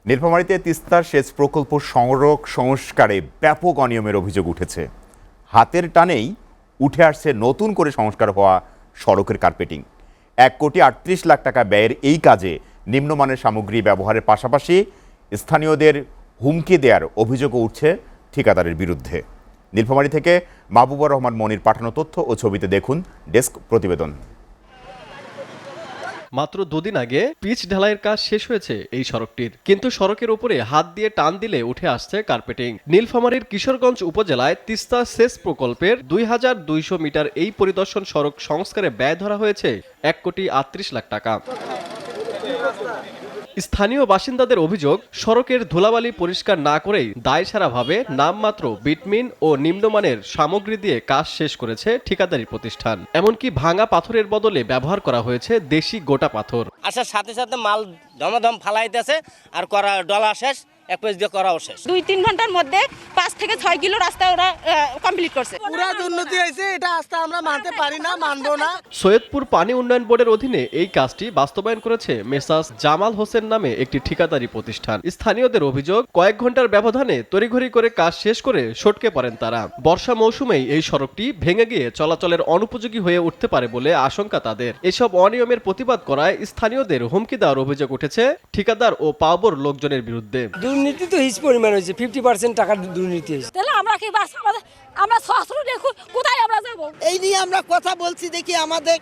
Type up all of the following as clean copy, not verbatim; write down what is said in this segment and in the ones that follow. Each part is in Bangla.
নীলফামারীতে তিস্তার সেচ প্রকল্প সড়ক সংস্কারে ব্যাপক অনিয়মের অভিযোগ উঠেছে। হাতের টানেই উঠে আসছে নতুন করে সংস্কার হওয়া সড়কের কার্পেটিং। 1,38,00,000 টাকা ব্যয়ের এই কাজে নিম্নমানের সামগ্রী ব্যবহারের পাশাপাশি স্থানীয়দের হুমকি দেওয়ার অভিযোগও উঠছে ঠিকাদারের বিরুদ্ধে। নীলফামারী থেকে মাহবুবুর রহমান মনির পাঠানো তথ্য ও ছবিতে দেখুন ডেস্ক প্রতিবেদন। মাত্র দুদিন আগে পিচ ঢালাইয়ের কাজ শেষ হয়েছে এই সড়কটির, কিন্তু সড়কের উপরে হাত দিয়ে টান দিলে উঠে আসছে কার্পেটিং। নীলফামারীর কিশোরগঞ্জ উপজেলায় তিস্তা সেচ প্রকল্পের 2,200 মিটার এই পরিদর্শন সড়ক সংস্কারে ব্যয় ধরা হয়েছে 1,38,00,000 টাকা। স্থানীয় বাসিন্দাদের অভিযোগ, সড়কের ধুলাবালি পরিষ্কার না করেই দায়সারাভাবে নামমাত্র বিটমিন ও নিম্নমানের সামগ্রী দিয়ে কাজ শেষ করেছে ঠিকাদারি প্রতিষ্ঠান। এমনকি ভাঙা পাথরের বদলে ব্যবহার করা হয়েছে দেশি গোটা পাথর। আসার সাথে সাথে মাল ধমাধম ফালাইতেছে আর করা ডলা শেষ, এক পেজ দিয়ে করাও শেষ। 2-3 ঘন্টার মধ্যে 5 থেকে 6 কিলো রাস্তা ওরা কমপ্লিট করছে। পুরা দুর্নীতি হয়েছে, এটা রাস্তা আমরা মানতে পারি না, মানবো না। সৈয়দপুর পানি উন্নয়ন বোর্ডের অধীনে এই কাজটি বাস্তবায়ন করেছে মেসার্স জামাল হোসেন নামে একটি ঠিকাদারি প্রতিষ্ঠান। স্থানীয়দের অভিযোগ, কয়েক ঘন্টার ব্যবধানে তড়িঘড়ি করে কাজ শেষ করে সটকে পড়েন তারা। বর্ষা মৌসুমেই এই সড়কটি ভেঙে গিয়ে চলাচলের অনুপযোগী হয়ে উঠতে পারে বলে আশঙ্কা তাদের। এসব অনিয়মের প্রতিবাদ করায় স্থানীয়দের হুমকি দেওয়ার অভিযোগ উঠেছে ঠিকাদার ও পাওবর লোকজনের বিরুদ্ধে। দুর্নীতি তো হিস পরিমাণ হয়েছে, 50% টাকার দুর্নীতি হয়েছে। তাহলে আমরা কি বাস আমরা সহস্র দেখো কোথায় আমরা যাব? এই নিয়ে আমরা কথা বলছি, দেখি আমাদের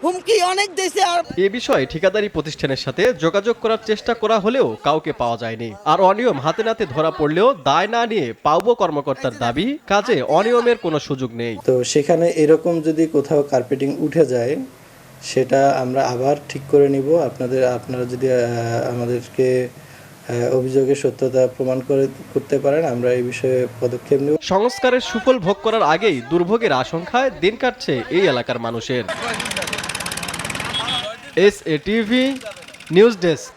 হুমকি অনেক দেশে। আর এ বিষয়ে ঠিকাদারি প্রতিষ্ঠানের সাথে যোগাযোগ করার চেষ্টা করা হলেও কাউকে পাওয়া যায়নি। আর অনিয়ম হাতে নাতে ধরা পড়লেও দায় না নিয়ে পাওবো কর্মকর্তার দাবি, কাজে অনিয়মের কোনো সুযোগ নেই। তো সেখানে এরকম যদি কোথাও কার্পেটিং উঠে যায় সেটা আমরা আবার ঠিক করে নিব। আপনারা যদি আমাদেরকে অভিযোগের সত্যতা প্রমাণ করতে পারেন, আমরা এই বিষয়ে পদক্ষেপ নেব। সংস্কারের সুফল ভোগ করার আগেই দুর্ভোগের আশঙ্কায় দিন কাটছে এই এলাকার মানুষের। SATV news desk.